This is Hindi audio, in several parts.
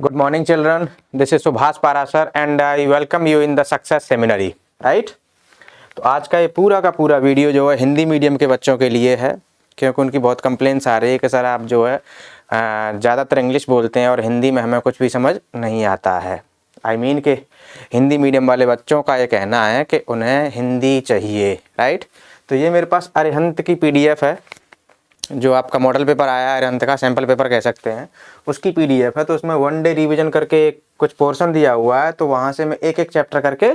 Good morning, children. This is Subhas Parasar and I welcome you in the Success Seminary. Right? तो आज का ये पूरा का पूरा वीडियो जो है हिंदी मीडियम के बच्चों के लिए है, क्योंकि उनकी बहुत कंप्लेंट्स आ रही है कि सर आप जो है ज़्यादातर इंग्लिश बोलते हैं और हिंदी में हमें कुछ भी समझ नहीं आता है। आई मीन कि हिंदी मीडियम वाले बच्चों का ये कहना है कि उन्हें हिंदी चाहिए। राइट? तो ये मेरे पास अरिहंत की PDF है, जो आपका मॉडल पेपर आया है, अरिहंत का सैम्पल पेपर कह सकते हैं, उसकी PDF है। तो उसमें 1 डे रिवीजन करके कुछ पोर्शन दिया हुआ है, तो वहाँ से मैं एक एक चैप्टर करके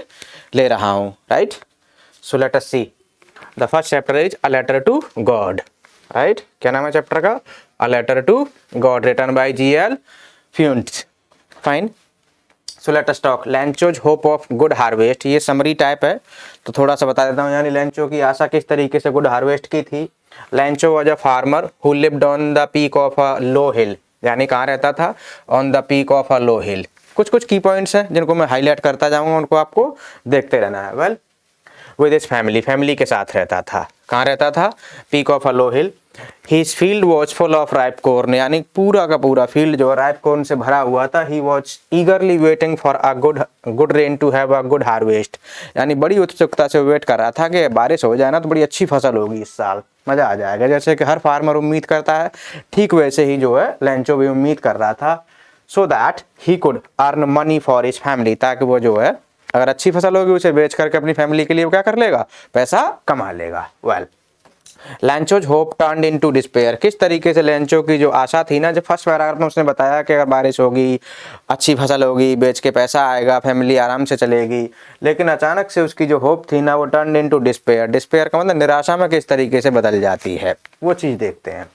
ले रहा हूँ। Right? So let us see the first chapter is a letter to God. Right? क्या नाम है चैप्टर का? A letter to God, written by G.L. Fuentes. Fine. So let us talk Lencho's hope of good harvest. ये समरी टाइप है, तो थोड़ा सा बता देता हूँ। यानी लेंचो की आशा किस तरीके से गुड हार्वेस्ट की थी। Lencho was a farmer who lived on the peak of a low hill. यानी कहाँ रहता था? On the peak of a low hill. कुछ कुछ की पॉइंट्स हैं जिनको मैं हाईलाइट करता जाऊंगा, उनको आपको देखते रहना है। वेल, विद हिज फैमिली के साथ रहता था। कहाँ रहता था? Peak of a low hill. His field was full of ripe corn. यानी पूरा का पूरा फील्ड जो राइप कॉर्न से भरा हुआ था। He was eagerly waiting for a good rain to have a good harvest. यानी बड़ी उत्सुकता से वेट कर रहा था कि बारिश हो जाए ना तो बड़ी अच्छी फसल होगी, इस साल मज़ा आ जाएगा। जैसे कि हर फार्मर उम्मीद करता है, ठीक वैसे ही जो है लेंचो भी उम्मीद कर रहा था। So that he could earn money for his family, ताकि वो जो है अगर अच्छी फसल होगी उसे बेच करके अपनी फैमिली के लिए वो क्या कर लेगा? पैसा कमा लेगा। Well, Lencho's hope turned into despair. किस तरीके से लेंचो की जो आशा थी ना, जब फर्स्ट पैराग्राफ में उसने बताया कि अगर बारिश होगी, अच्छी फसल होगी, बेच के पैसा आएगा, फैमिली आराम से चलेगी, लेकिन अचानक से उसकी जो होप थी ना वो टर्न्ड इनटू डिस्पेयर। डिस्पेयर का मतलब निराशा में किस तरीके से बदल जाती है, वो चीज़ देखते हैं।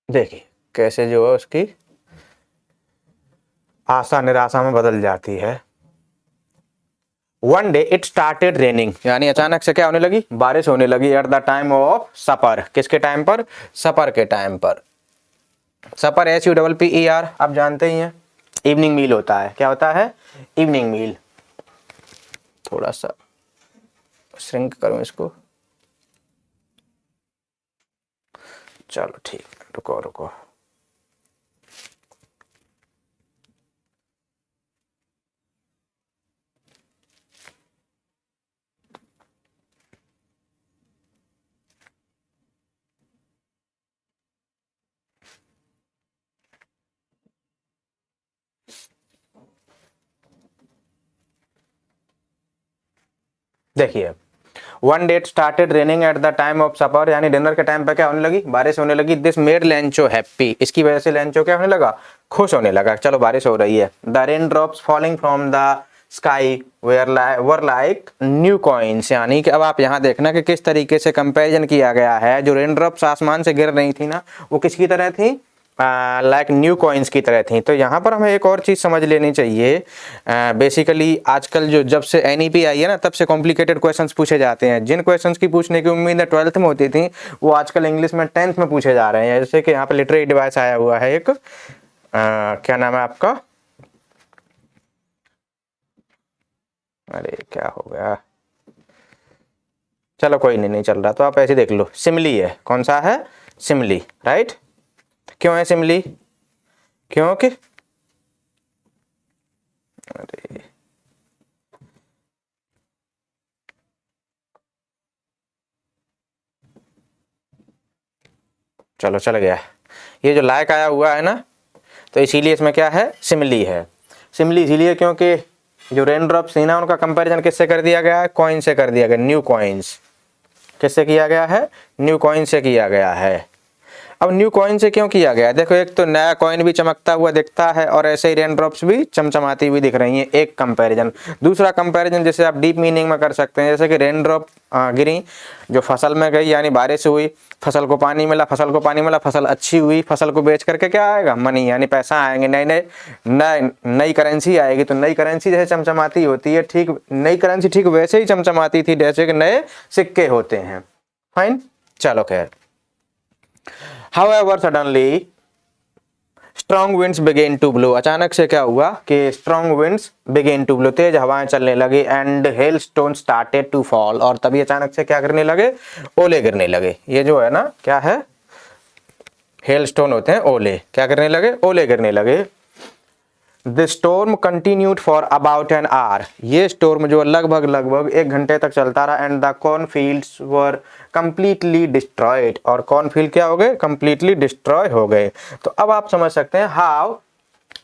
देखिए कैसे जो है उसकी आशा निराशा में बदल जाती है। One day it started raining. यानी अचानक से क्या होने लगी? बारिश होने लगी। एट द टाइम ऑफ सपर। किसके टाइम पर? सपर के टाइम पर। सपर SUPPER आप जानते ही हैं, इवनिंग मील होता है। क्या होता है? इवनिंग मील। थोड़ा सा श्रिंक करूं इसको। चलो ठीक, रुको रुको। देखिए, one day started raining at the time of supper. यानी डिनर के टाइम पे क्या होने लगी? बारिश होने लगी। This made Lencho happy. इसकी वजह से लेंचो क्या होने लगा? खुश होने लगा। चलो बारिश हो रही है। The rain drops falling from the sky were like new coins. यानी कि अब आप यहाँ देखना कि किस तरीके से कंपैरिजन किया गया है। जो रेन ड्रॉप्स आसमान से गिर रही थी ना, वो किसकी तरह थी? लाइक न्यू कॉइन्स की तरह थी। तो यहाँ पर हमें एक और चीज़ समझ लेनी चाहिए। बेसिकली आजकल जो जब से NEP आई है ना, तब से कॉम्प्लिकेटेड क्वेश्चंस पूछे जाते हैं। जिन क्वेश्चंस की पूछने की उम्मीद 12th में होती थी, वो आजकल इंग्लिश में 10th में पूछे जा रहे हैं। जैसे कि यहाँ पे लिटरेरी डिवाइस आया हुआ है एक, क्या नाम है आपका? अरे क्या हो गया, चलो कोई नहीं चल रहा तो आप ऐसे देख लो। सिमली है। कौन सा है? सिमली। राइट? क्यों है सिमली? क्योंकि अरे चलो चल गया। ये जो लायक आया हुआ है ना, तो इसीलिए इसमें क्या है? सिमली है। सिमली इसीलिए क्योंकि जो रेन ड्रॉप्स थी ना, उनका कंपैरिजन किससे कर दिया गया है? कॉइन से कर दिया गया। New coins. किससे किया गया है? न्यू कॉइन से किया गया है। अब न्यू कॉइन से क्यों किया गया? देखो, एक तो नया कॉइन भी चमकता हुआ दिखता है और ऐसे ही रेन ड्रॉप्स भी चमचमाती हुई दिख रही हैं। एक कंपैरिजन। दूसरा कंपैरिजन जैसे आप डीप मीनिंग में कर सकते हैं, जैसे कि रेन ड्रॉप गिरी, जो फसल में गई, यानी बारिश हुई, फसल को पानी मिला, फसल को पानी मिला, फसल अच्छी हुई, फसल को बेच करके क्या आएगा? मनी, यानी पैसा आएंगे, नई करेंसी आएगी। तो नई करेंसी जैसे चमचमाती होती है, ठीक नई करेंसी ठीक वैसे ही चमचमाती थी जैसे कि नए सिक्के होते हैं। फाइन, चलो खैर। However, suddenly strong winds began to blow, अचानक से क्या हुआ कि strong winds began to blow, तेज हवाएं चलने लगी, and hail stone started to fall, और तभी अचानक से क्या करने लगे, ओले गिरने लगे। ये जो है ना क्या है, हेल स्टोन होते हैं ओले, क्या करने लगे, ओले गिरने लगे। The storm continued for about an hour, ये स्टोर्म जो लगभग 1 घंटे तक चलता रहा, and the cornfields were completely destroyed, और कॉर्नफील्ड क्या हो गए, कंप्लीटली डिस्ट्रॉय हो गए। तो अब आप समझ सकते हैं how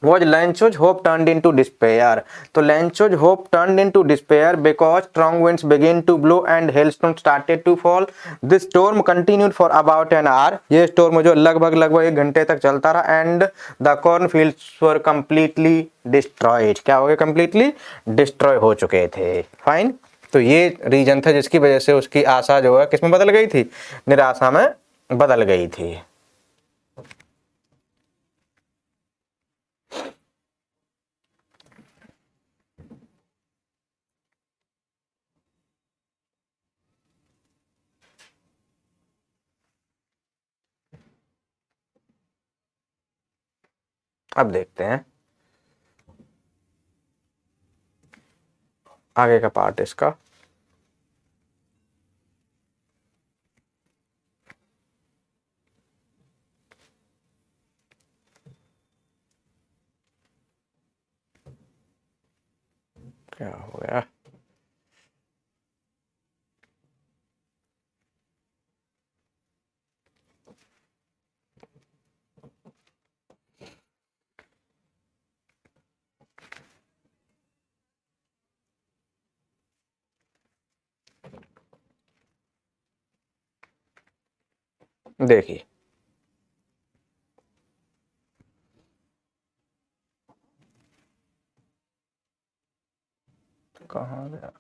was Lencho's hope turned into despair, तो Lencho's hope turned into despair because strong winds began to blow and hailstones started to fall. This storm continued for about an hour, ये storm जो लगभग 1 घंटे तक चलता रहा, and the cornfields were completely destroyed, क्या हो गए, completely destroy हो चुके थे। फाइन, तो ये रीजन था जिसकी वजह से उसकी आशा जो है किसमें बदल गई थी, निराशा में बदल गई थी। अब देखते हैं आगे का पार्ट इसका। क्या हो गया, देखिए कहाँ गया,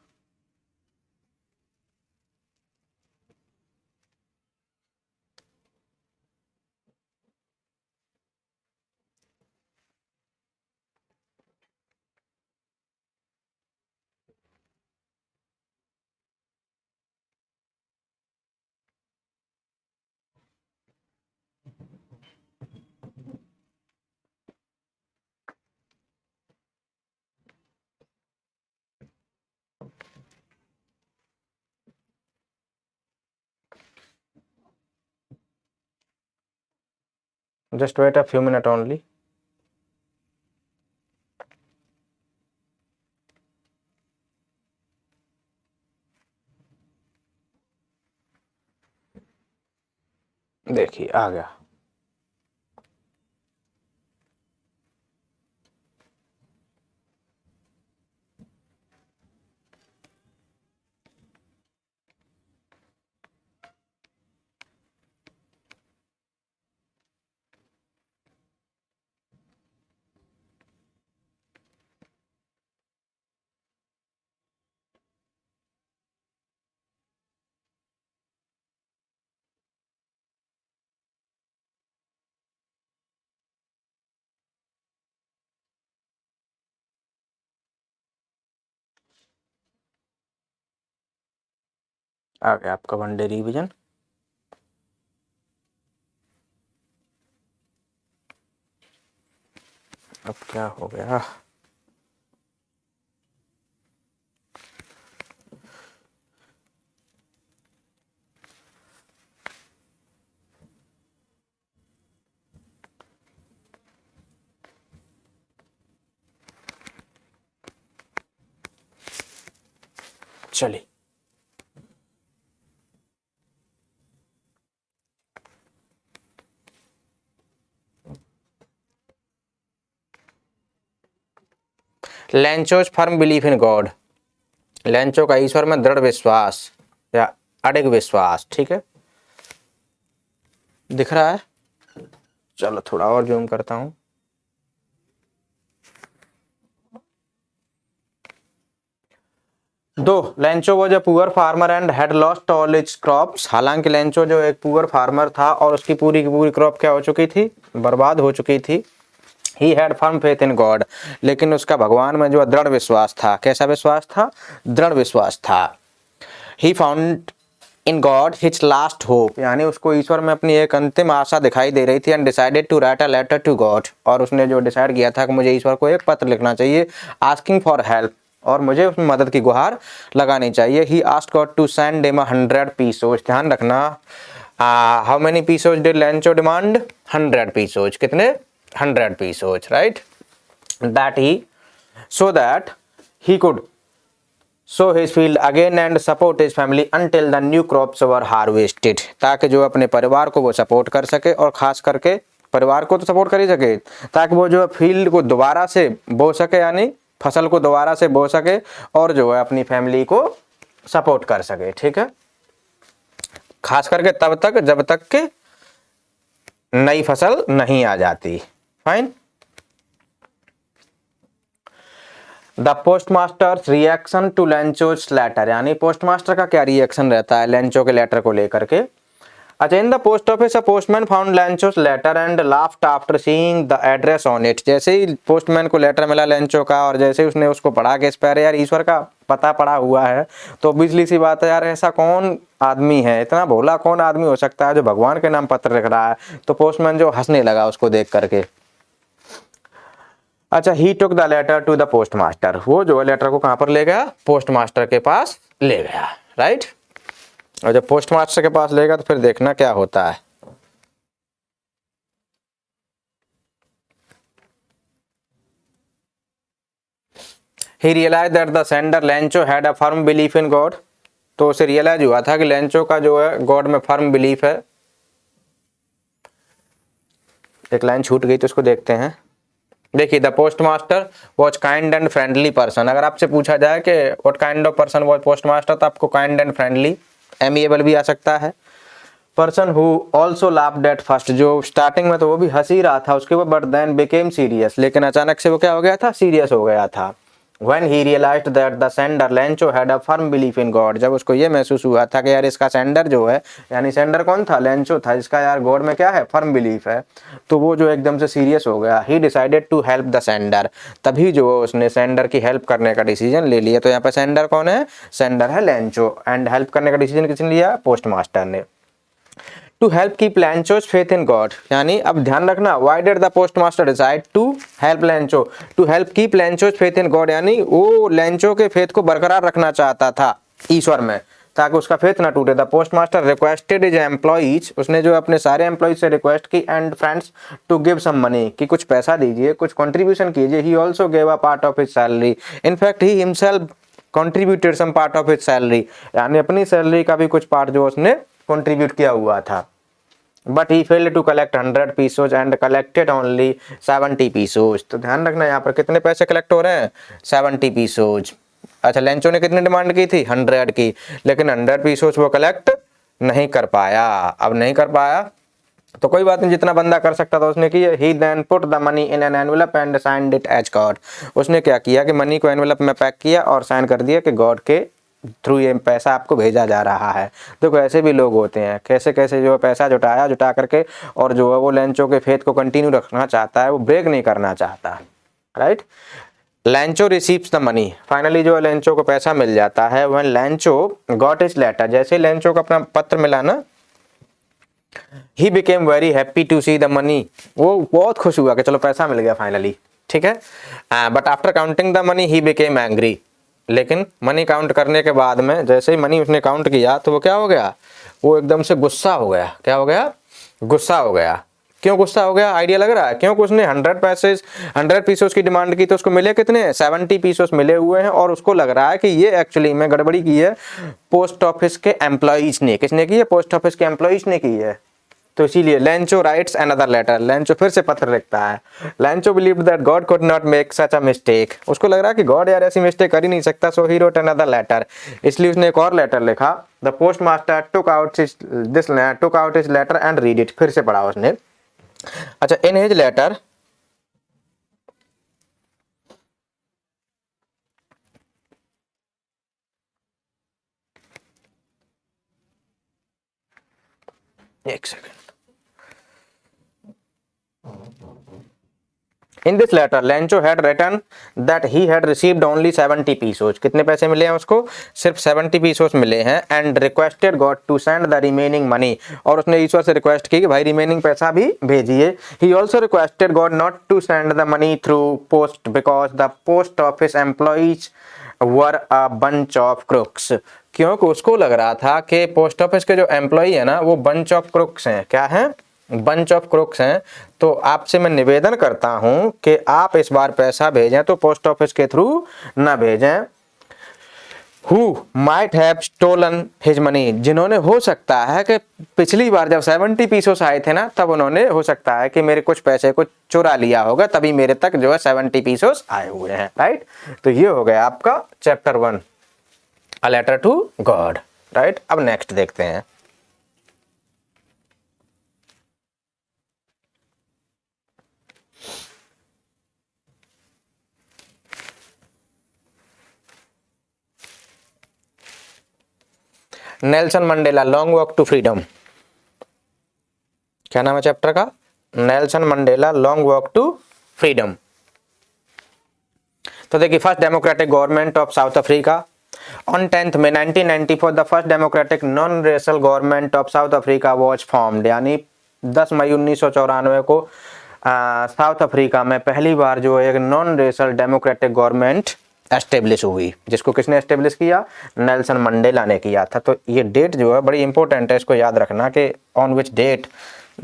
just wait a few minutes only। देखिए आ गया, आ गया आपका वनडे रिवीजन। अब क्या हो गया, चलिए Lencho's firm belief in God, Lencho का ईश्वर में दृढ़ विश्वास या अडिग विश्वास, ठीक है, दिख रहा है। चलो थोड़ा और जूम करता हूं। दो, Lencho was a poor farmer and had lost all it's crops, हालांकि लेंचो जो एक पुअर फार्मर था और उसकी पूरी की पूरी क्रॉप क्या हो चुकी थी, बर्बाद हो चुकी थी। He had firm faith in God, लेकिन उसका भगवान में जो दृढ़ विश्वास था, कैसा विश्वास था, दृढ़ विश्वास था। He found in God his last hope, यानी उसको ईश्वर में अपनी एक अंतिम आशा दिखाई दे रही थी। And decided to write a letter to God, और उसने जो डिसाइड किया था कि मुझे ईश्वर को एक पत्र लिखना चाहिए आस्किंग फॉर हेल्प, और मुझे उसमें मदद की गुहार लगानी चाहिए। He asked God to send him 100 pesos. ध्यान रखना, how many pesos did Lencho demand? 100 pesos. कितने? 100 pesos, right. That he so that he could sow his field again and support his family until the new crops were harvested, ताकि जो अपने परिवार को वो सपोर्ट कर सके, और खास करके परिवार को तो सपोर्ट कर ही सके, ताकि वो जो फील्ड को दोबारा से बो सके, यानी फसल को दोबारा से बो सके, और जो है अपनी फैमिली को सपोर्ट कर सके। ठीक है, खास करके तब तक जब तक के नई फसल नहीं आ जाती। Fine. The postmaster's reaction to Lencho's letter, यानी पोस्टमास्टर का क्या रिएक्शन रहता है लेंचो के लेटर को लेकर के। अच्छा, in the post office a postman found Lencho's letter and laughed after seeing the address on it. जैसे ही पोस्टमैन को लेटर मिला लेंचो का, और जैसे ही उसने उसको पढ़ा कि इस पर यार ईश्वर का पता पड़ा हुआ है, तो बिजली सी बात है यार, ऐसा कौन आदमी है, इतना भोला कौन आदमी हो सकता है जो भगवान के नाम पत्र लिख रहा है। तो पोस्टमैन जो हंसने लगा उसको देख करके। अच्छा, he took the letter to the post master, वो जो है लेटर को कहां पर ले गया? पोस्ट मास्टर के पास ले गया, राइट। और जब पोस्ट मास्टर के पास लेगा तो फिर देखना क्या होता है। He realised that the sender Lencho had a firm belief in God, तो उसे रियलाइज हुआ था कि लेंचो का जो है गॉड में फर्म बिलीफ है। एक लाइन छूट गई तो उसको देखते हैं। देखिए, the post master was kind and friendly person. अगर आपसे पूछा जाए कि what kind of person was post master, तो आपको काइंड एंड फ्रेंडली, एमिएबल भी आ सकता है। Person who also laughed at first, जो स्टार्टिंग में तो वो भी हंस ही रहा था उसके ऊपर, बट देन बिकेम सीरियस, लेकिन अचानक से वो क्या हो गया था? सीरियस हो गया था। When he realized that the sender Lencho had a firm belief in God, जब उसको ये महसूस हुआ था कि यार इसका सेंडर जो है, यानी सेंडर कौन था? लेंचो था, इसका यार गॉड में क्या है? फर्म बिलीफ है। तो वो जो एकदम से सीरियस हो गया। He decided to help the sender, तभी जो उसने सेंडर की हेल्प करने का डिसीजन ले लिया। तो यहाँ पे सेंडर कौन है? सेंडर है लेंचो, एंड हेल्प करने का डिसीजन किसने लिया? पोस्ट मास्टर ने। To help keep Lencho's faith in God, यानी अब ध्यान रखना, why did the post master decide to help Lencho? To help keep Lencho's faith in God, यानी वो लेंचो के फेथ को बरकरार रखना चाहता था ईश्वर में, ताकि उसका फेथ ना टूटे। The post master requested his employees, उसने जो अपने सारे एम्प्लॉइज से रिक्वेस्ट की, and friends to give some money, कि कुछ पैसा दीजिए, कुछ कंट्रीब्यूशन कीजिए। He also gave a part of his salary, in fact he himself contributed some part of his salary, यानी अपनी सैलरी का भी कुछ पार्ट जो उसने कंट्रीब्यूट किया हुआ था। But he failed to collect 100 pesos and collected only 70 pesos. तो ध्यान रखना, यहाँ पर कितने पैसे कलेक्ट हो रहे हैं? 70 पीसोज। अच्छा, लेंचो ने कितनी डिमांड की थी? 100 की, लेकिन 100 पीसोज वो कलेक्ट नहीं कर पाया। अब नहीं कर पाया तो कोई बात नहीं, जितना बंदा कर सकता था उसने किया। He then put the money in an envelope and signed it as God, उसने क्या किया कि मनी को एनवेलप में पैक किया और साइन कर दिया कि गॉड के थ्रू ये पैसा आपको भेजा जा रहा है। देखो, ऐसे भी लोग होते हैं, कैसे कैसे जो पैसा जुटा करके, और जो है वो लेंचो के फेथ को कंटिन्यू रखना चाहता है, वो ब्रेक नहीं करना चाहता, right. Lencho receives the money, finally जो है लेंचो को पैसा मिल जाता है। When Lencho got his letter, जैसे लेंचो को अपना पत्र मिला ना, he became very happy to see the money, वो बहुत खुश हुआ कि चलो पैसा मिल गया फाइनली, ठीक है। But after counting the money he became angry, लेकिन मनी काउंट करने के बाद में जैसे ही मनी उसने काउंट किया तो वो क्या हो गया? वो एकदम से गुस्सा हो गया। क्या हो गया? गुस्सा हो गया। क्यों गुस्सा हो गया? आइडिया लग रहा है? क्योंकि उसने 100 पीसों की डिमांड की, तो उसको मिले कितने? 70 पीसों मिले हुए हैं, और उसको लग रहा है कि ये एक्चुअली में गड़बड़ी की है पोस्ट ऑफिस के एम्प्लॉइज ने। किसने की है? पोस्ट ऑफिस के एम्प्लॉइज ने की है। तो इसीलिए Lencho writes another letter, Lencho फिर से पत्र लिखता है। Lencho believed that God could not make such a mistake, उसको लग रहा है कि गॉड यार ऐसी मिस्टेक कर ही नहीं सकता। So he wrote another letter, इसलिए उसने एक और लेटर लिखा। The post master took out his letter and read it, फिर से पढ़ा उसने। अच्छा, इन हिज लेटर एक second, in this letter Lencho had written that he had received only 70 pesos, कितने पैसे मिले हैं उसको, सिर्फ 70 पीसोज मिले हैं। And requested God to send the remaining money, और उसने ईश्वर से रिक्वेस्ट की कि भाई रिमेनिंग पैसा भी भेजिए। He also requested God not to send the money through post because the post office employees were a bunch of crooks, क्योंकि उसको लग रहा था कि पोस्ट ऑफिस के जो एम्प्लॉई है ना वो बंच ऑफ क्रुक्स हैं। क्या है, बंच ऑफ क्रुक्स हैं। तो आपसे मैं निवेदन करता हूं कि आप इस बार पैसा भेजें तो पोस्ट ऑफिस के थ्रू ना भेजें। Who might have stolen his money, जिन्होंने हो सकता है कि पिछली बार जब 70 पीसोस आए थे ना तब उन्होंने हो सकता है कि मेरे कुछ पैसे को चुरा लिया होगा, तभी मेरे तक जो है 70 पीसोस आए हुए हैं। राइट, तो ये हो गया आपका chapter 1, a letter to God. Right, अब नेक्स्ट देखते हैं। Nelson Mandela long walk to freedom, क्या नाम है चैप्टर का, Nelson Mandela long walk to freedom. तो देखिए, first democratic government of South Africa on 10 May 1994 the first democratic non racial government of South Africa was formed, यानी 10 मई 1994 को साउथ अफ्रीका में पहली बार जो एक non racial democratic government establish हुई, जिसको किसने एस्टेब्लिश किया, नेल्सन मंडेला ने किया था। तो ये डेट जो है बड़ी इंपॉर्टेंट है, इसको याद रखना कि on which date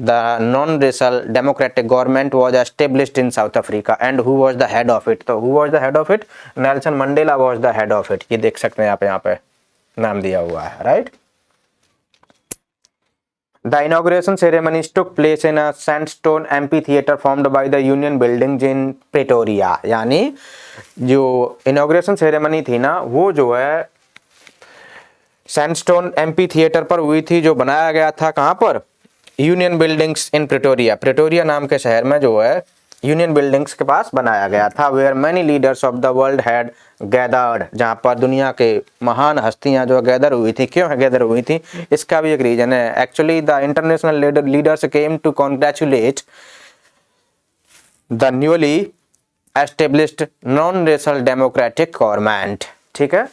the non racial democratic government was established in South Africa and who was the head of it. तो who was the head of it, Nelson Mandela was the head of it. ये देख सकते हैं आप, यहाँ पे नाम दिया हुआ है। Right, The inauguration ceremonies took place in a sandstone amphitheater formed by the Union Buildings in Pretoria, यानी जो इनॉग्रेशन सेरेमनी थी ना वो जो है सैंडस्टोन एम्फीथिएटर पर हुई थी, जो बनाया गया था कहाँ पर, यूनियन बिल्डिंग्स इन प्रिटोरिया, प्रिटोरिया नाम के शहर में जो है यूनियन बिल्डिंग्स के पास बनाया गया था। Where many leaders of the world had gathered, जहाँ पर दुनिया के महान हस्तियां जो गैदर हुई थी। क्यों गैदर हुई थी, इसका भी एक रीजन है। Actually the international leaders came to congratulate the newly established non racial democratic government. ठीक है,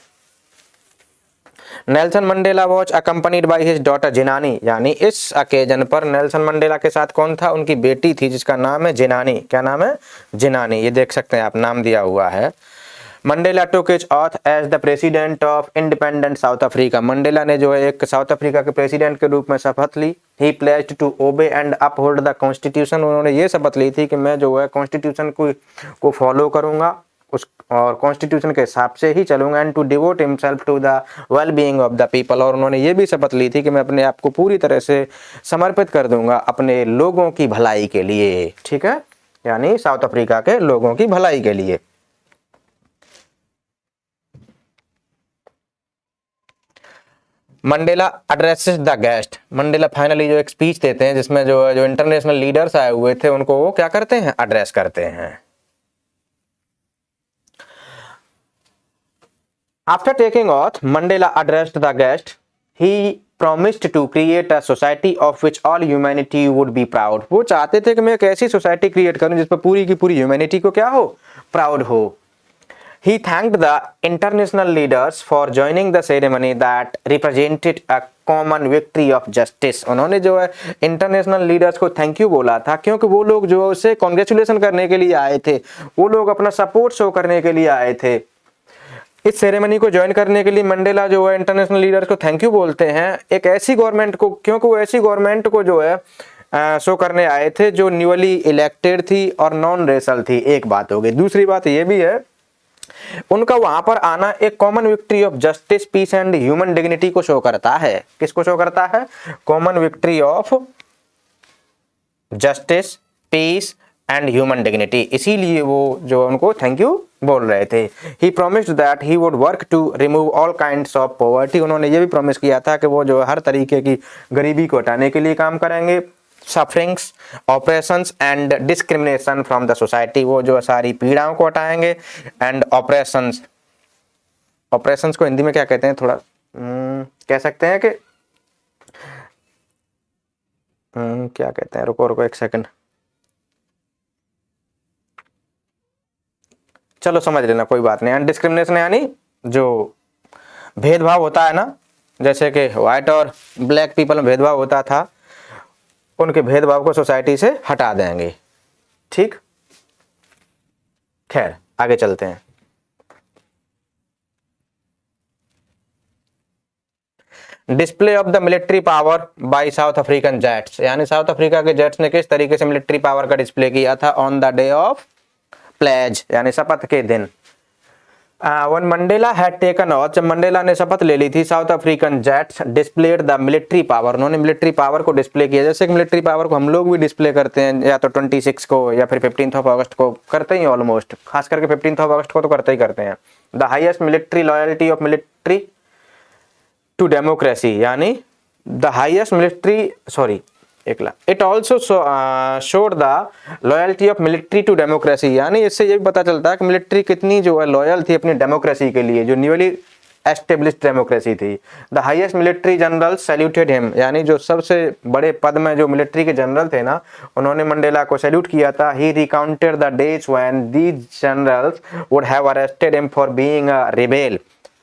Nelson Mandela was accompanied by his daughter Zenani, यानी इस अकेजन पर नेल्सन मंडेला के साथ कौन था, उनकी बेटी थी जिसका नाम है जिनानी। क्या नाम है, जिनानी। ये देख सकते हैं आप, नाम दिया हुआ है। Mandela took his oath as the president of independent South Africa, Mandela ने जो है एक साउथ अफ्रीका के प्रेसिडेंट के रूप में शपथ ली। He pledged to obey and uphold the constitution, उन्होंने ये शपथ ली थी कि मैं जो है कॉन्स्टिट्यूशन को फॉलो करूंगा उस और कॉन्स्टिट्यूशन के हिसाब से ही चलूंगा। And to devote himself to the well being of the people, और उन्होंने ये भी शपथ ली थी कि मैं अपने आप को पूरी तरह से समर्पित कर दूंगा अपने लोगों की भलाई के लिए। ठीक है, यानी साउथ अफ्रीका के लोगों की भलाई के लिए। Mandela addresses the guest, Mandela finally जो एक स्पीच देते हैं जिसमें जो इंटरनेशनल लीडर्स आए हुए थे उनको वो क्या करते हैं, एड्रेस करते हैं। After taking oath, Mandela addressed the guest. He promised to create a society of which all humanity would be proud. वो चाहते थे कि मैं एक ऐसी सोसाइटी क्रिएट करूं जिस पर पूरी की पूरी ह्यूमैनिटी को क्या हो, प्राउड हो। He thanked the international leaders for joining the ceremony that represented a common victory of justice. उन्होंने जो है इंटरनेशनल लीडर्स को थैंक यू बोला था, क्योंकि वो लोग जो है उसे कॉन्ग्रेचुलेशन करने के लिए आए थे, वो लोग अपना सपोर्ट शो करने के लिए आए थे। इस सेरेमनी को ज्वाइन करने के लिए मंडेला जो है इंटरनेशनल लीडर्स को थैंक यू बोलते हैं, एक ऐसी गवर्नमेंट को, क्योंकि वो ऐसी गवर्नमेंट को जो है शो करने आए थे जो न्यूली इलेक्टेड थी और नॉन रेशल थी। एक बात हो गई। दूसरी बात ये भी है, उनका वहां पर आना एक common victory of justice, peace and human dignity को शो करता है। किसको शो करता है, common victory of justice, peace and human dignity. इसीलिए वो जो उनको थैंक यू बोल रहे थे। He promised that he would work to remove all kinds of poverty, उन्होंने ये भी प्रॉमिस किया था कि वो जो हर तरीके की गरीबी को हटाने के लिए काम करेंगे। Sufferings, operations and discrimination from the society, वो जो सारी पीड़ाओं को हटाएंगे। एंड ऑपरेशंस, ऑपरेशंस को हिंदी में क्या कहते हैं, थोड़ा कह सकते हैं कि क्या कहते हैं, रुको एक सेकंड। चलो समझ लेना, कोई बात नहीं। एंड डिस्क्रिमिनेशन यानी जो भेदभाव होता है ना, जैसे कि व्हाइट और ब्लैक पीपल में भेदभाव होता था, उनके भेदभाव को सोसाइटी से हटा देंगे। ठीक, खैर आगे चलते हैं। Display of the military power bye south African jets, यानी साउथ अफ्रीका के जेट्स ने किस तरीके से मिलिट्री पावर का डिस्प्ले किया था on the day of pledge, यानी शपथ के दिन। When Mandela had taken oath, जब मंडेला ने शपथ ले ली थी, South African jets displayed the military power, उन्होंने मिलिट्री पावर को डिस्प्ले किया। जैसे कि मिलिट्री पावर को हम लोग भी डिस्प्ले करते हैं, या तो 26 को या फिर 15 अगस्त को करते ही, ऑलमोस्ट खास करके 15 अगस्त को तो करते ही करते हैं। The highest military loyalty of military to democracy, यानी the highest military it also showed the loyalty of military to democracy, यानी इससे ये भी पता चलता है कि मिलिट्री कितनी जो है लॉयल थी अपनी डेमोक्रेसी के लिए, जो न्यूली एस्टेब्लिश्ड डेमोक्रेसी थी। The highest military general saluted him, यानी जो सबसे बड़े पद में जो मिलिट्री के जनरल थे ना, उन्होंने मंडेला को सैल्यूट किया था। He recounted the days when these generals would have arrested him for being a rebel,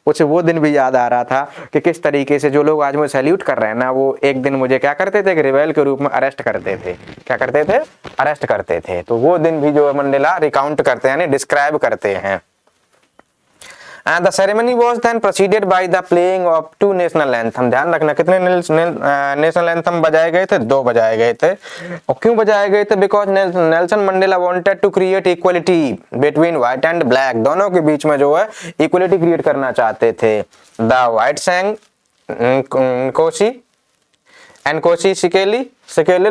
उसे वो दिन भी याद आ रहा था कि किस तरीके से जो लोग आज मुझे सैल्यूट कर रहे हैं ना, वो एक दिन मुझे क्या करते थे कि रिबेल के रूप में अरेस्ट करते थे। क्या करते थे? अरेस्ट करते थे। तो वो दिन भी जो है मंडेला रिकाउंट करते हैं, यानी डिस्क्राइब करते हैं। And the ceremony was then preceded by the playing of 2 national anthem। ध्यान रखना कितने नेशनल एंथम बजाए गए थे? 2 बजाए गए थे। और क्यों बजाए गए थे? Because Nelson Mandela wanted to create equality between white and black, दोनों के बीच में जो है इक्वलिटी क्रिएट करना चाहते थे। The white sang Nkosi and Nkosi Sikelele,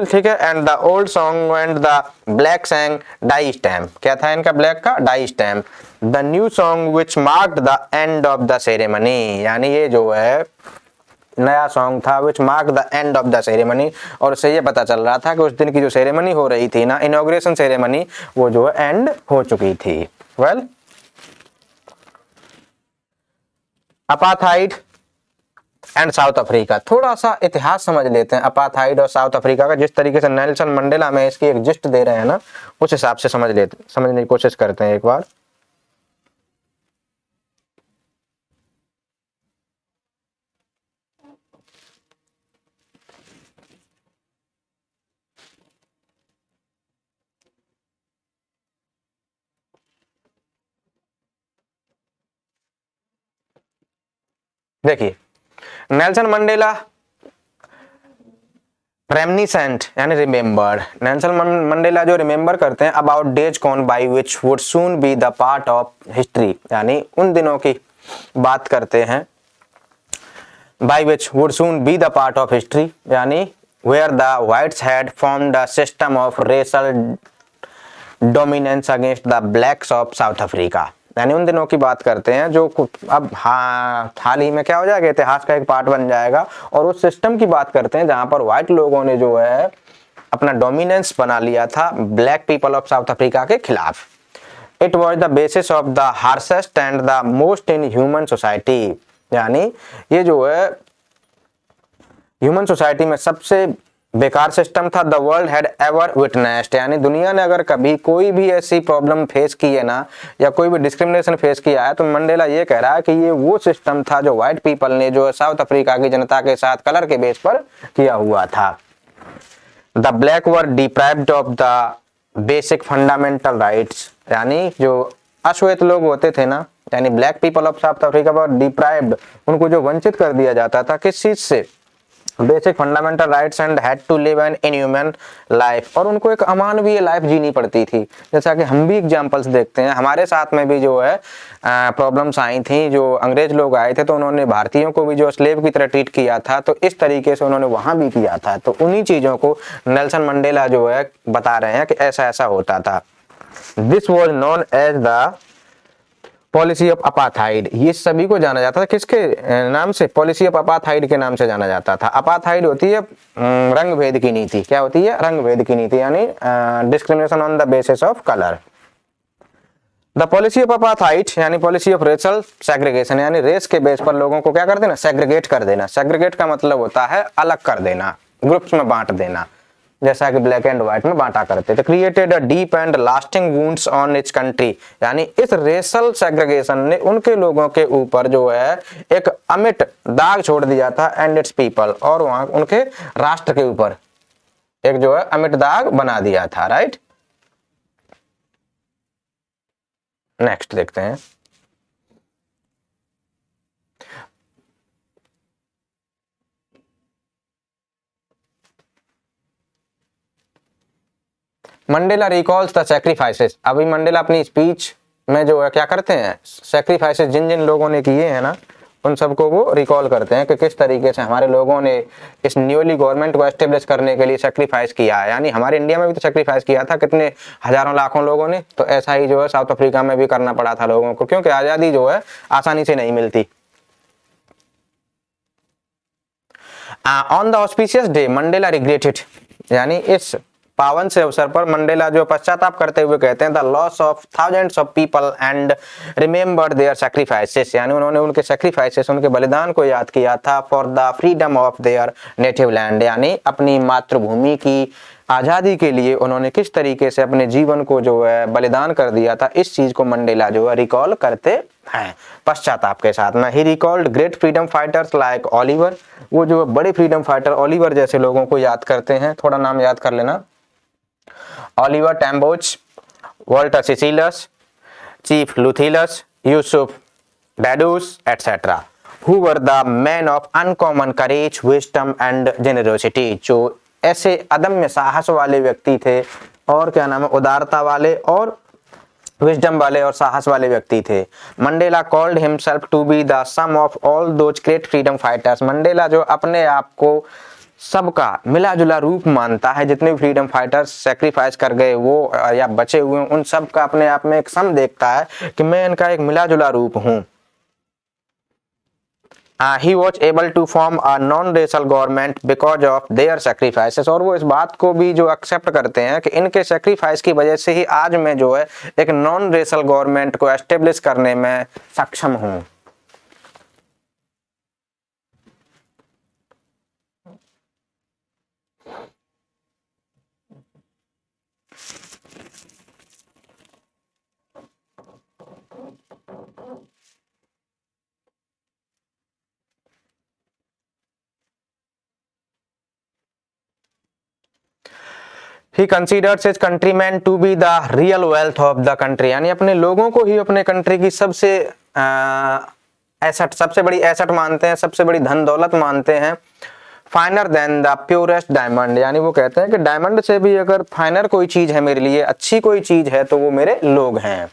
ठीक है, and the old song and the black sang Die Stem. क्या था इनका? ब्लैक का Die Stem. The new song which marked the end of the ceremony, यानी ये जो है नया सॉन्ग था which mark the end of the ceremony, और उससे ये पता चल रहा था कि उस दिन की जो सेरेमनी हो रही थी ना, इनॉग्रेशन सेरेमनी, वो जो है एंड हो चुकी थी। Well, apartheid and south Africa, थोड़ा सा इतिहास समझ लेते हैं अपार्थाइड और साउथ अफ्रीका का। जिस तरीके से नेल्सन मंडेला में इसकी एक जिस्ट दे रहे हैं ना, उस हिसाब से समझने की कोशिश करते हैं एक बार। देखिए, नेल्सन मंडेला रेमनिसेंट यानी रिमेंबर्ड, नेल्सन मंडेला जो रिमेंबर करते हैं about days gone by which would soon be the part of history, यानी उन दिनों की बात करते हैं by which would soon be the part of history, यानी where the whites had formed a system of racial dominance against the blacks of South Africa, यानी उन दिनों की बात करते हैं जो अब हाल ही में क्या हो जाएगा, इतिहास का एक पार्ट बन जाएगा। और उस सिस्टम की बात करते हैं जहां पर व्हाइट लोगों ने जो है अपना डोमिनेंस बना लिया था black people of South Africa के खिलाफ। It was the basis of the harshest and the most in human society, यानी ये जो है ह्यूमन सोसाइटी में सबसे बेकार सिस्टम था। The world had ever witnessed, यानी दुनिया ने अगर कभी कोई भी ऐसी प्रॉब्लम फेस की है ना, या कोई भी डिस्क्रिमिनेशन फेस किया है, तो मंडेला ये कह रहा है कि ये वो सिस्टम था जो व्हाइट पीपल ने जो साउथ अफ्रीका की जनता के साथ कलर के बेस पर किया हुआ था। The black were deprived of the basic fundamental rights, यानी जो अश्वेत लोग होते थे ना, यानी black people of South Africa were deprived, उनको जो वंचित कर दिया जाता था किस चीज से? Basic fundamental rights and had to live an inhuman life, और उनको एक अमानवीय लाइफ जीनी पड़ती थी। जैसा कि हम भी एग्जांपल्स देखते हैं, हमारे साथ में भी जो है प्रॉब्लम्स आई थी, जो अंग्रेज लोग आए थे तो उन्होंने भारतीयों को भी जो स्लेव की तरह ट्रीट किया था, तो इस तरीके से उन्होंने वहां भी किया था। तो उन्हीं चीजों को नेल्सन मंडेला जो है बता रहे हैं कि ऐसा ऐसा होता था। This was known as the policy of apartheid, ये सभी को जाना जाता था किसके नाम से? पॉलिसी ऑफ अपार्थाइड के नाम से जाना जाता था। अपार्थाइड होती है रंग भेद की नीति। क्या होती है? रंग भेद की नीति, यानी discrimination on the basis of colour. The policy of apartheid यानी पॉलिसी ऑफ रेशल सेग्रीगेशन, यानी रेस के बेस पर लोगों को क्या कर देना? सेग्रीगेट कर देना। सेग्रीगेट का मतलब होता है अलग कर देना, ग्रुप्स में बांट देना। जैसा कि ब्लैक एंड व्हाइट में बांटा करते थे। Created a deep and lasting wounds on it's country, यानी इस रेशल सेग्रीगेशन ने उनके लोगों के ऊपर जो है एक अमिट दाग छोड़ दिया था, एंड इट्स पीपल, और वहां उनके राष्ट्र के ऊपर एक जो है अमिट दाग बना दिया था। राइट, नेक्स्ट देखते हैं। Mandela recalls the sacrifices. अभी मंडेला अपनी स्पीच में जो है क्या करते हैं, सैक्रिफाइसेस जिन जिन लोगों ने किए हैं ना, उन सबको वो रिकॉल करते हैं कि किस तरीके से हमारे लोगों ने इस न्यूली गवर्नमेंट को एस्टेब्लिश करने के लिए सैक्रिफाइस किया है। यानी हमारे इंडिया में भी तो सैक्रिफाइस किया था, कितने हजारों लाखों लोगों ने, तो ऐसा ही जो है साउथ अफ्रीका में भी करना पड़ा था लोगों को, क्योंकि आजादी जो है आसानी से नहीं मिलती। On the auspicious day Mandela regretted, यानी इस पावन से अवसर पर मंडेला जो पश्चाताप करते हुए कहते हैं the loss of thousands of people and remembered their sacrifices, यानी उन्होंने उनके सैक्रिफाइसेस, उनके बलिदान को याद किया था, for the freedom of their native land, यानी अपनी मातृभूमि की आजादी के लिए उन्होंने किस तरीके से अपने जीवन को जो है बलिदान कर दिया था। इस चीज को मंडेला जो है रिकॉल करते हैं पश्चाताप के साथ में। ही recalled great freedom fighters like Oliver, वो जो बड़े फ्रीडम फाइटर ओलिवर जैसे लोगों को याद करते हैं, थोड़ा नाम याद कर लेना, Oliver Tambo, Walter Sisulu, chief Luthuli, Yusuf Dadoo etcetera, who were the men of uncommon courage, wisdom and generosity, जो ऐसे अदम्य साहस वाले व्यक्ति थे और क्या नाम है, उदारता वाले और विजडम वाले और साहस वाले व्यक्ति थे। Mandela called himself to be the sum of all those great freedom fighters, Mandela जो अपने आप को सबका मिला जुला रूप मानता है, जितने भी फ्रीडम फाइटर्स सेक्रीफाइस कर गए वो या बचे हुए उन सब का अपने आप में एक सम देखता है कि मैं इनका एक मिला जुला रूप हूं। He was able to form a non-racial government because of their sacrifices, और वो इस बात को भी जो एक्सेप्ट करते हैं कि इनके सेक्रीफाइस की वजह से ही आज मैं जो है एक नॉन रेशल गवर्नमेंट को एस्टेब्लिश करने में सक्षम हूं। He considers his countrymen to be the real wealth of the country, यानी अपने लोगों को ही अपने कंट्री की सबसे एसेट, सबसे बड़ी एसेट मानते हैं, सबसे बड़ी धन दौलत मानते हैं। Finer than the purest diamond, यानी वो कहते हैं कि डायमंड से भी अगर फाइनर कोई चीज है मेरे लिए, अच्छी कोई चीज है, तो वो मेरे लोग हैं।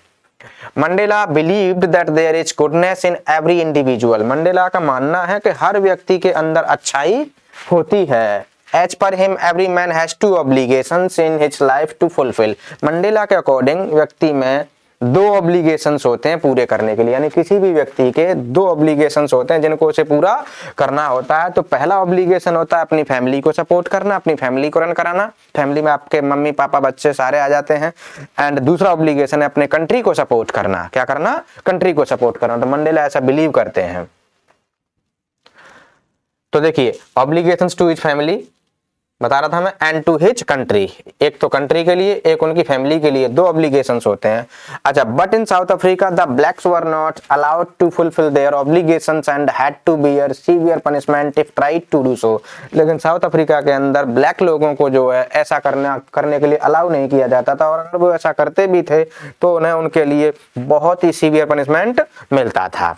Mandela believed that there is goodness in every individual, Mandela का मानना है कि हर व्यक्ति के अंदर अच्छाई होती है। As per him, every man has two obligations in his life to fulfill, Mandela के अकॉर्डिंग व्यक्ति में दो ऑब्लिगेशंस होते हैं पूरे करने के लिए, यानी किसी भी व्यक्ति के दो ऑब्लिगेशंस होते हैं जिनको उसे पूरा करना होता है। तो पहला ऑब्लिगेशन होता है अपनी फैमिली को सपोर्ट करना, अपनी फैमिली को रन कराना, फैमिली में आपके मम्मी पापा बच्चे सारे आ जाते हैं। एंड दूसरा ऑब्लिगेशन है अपने कंट्री को सपोर्ट करना, क्या करना, कंट्री को सपोर्ट करना। तो मंडेला ऐसा बिलीव करते हैं। तो देखिए, ऑब्लिगेशंस टू हिज फैमिली बता रहा था मैं, एंड टू हिज कंट्री, एक तो कंट्री के लिए, एक उनकी फैमिली के लिए, दो ऑब्लिगेशंस होते हैं। अच्छा, but in South Africa the blacks were not allowed to fulfil their obligations and had to bear severe punishment if tried to do so, लेकिन साउथ अफ्रीका के अंदर ब्लैक लोगों को जो है ऐसा करने के लिए अलाउ नहीं किया जाता था, और अगर वो ऐसा करते भी थे तो उन्हें उनके लिए बहुत ही सीवियर पनिशमेंट मिलता था।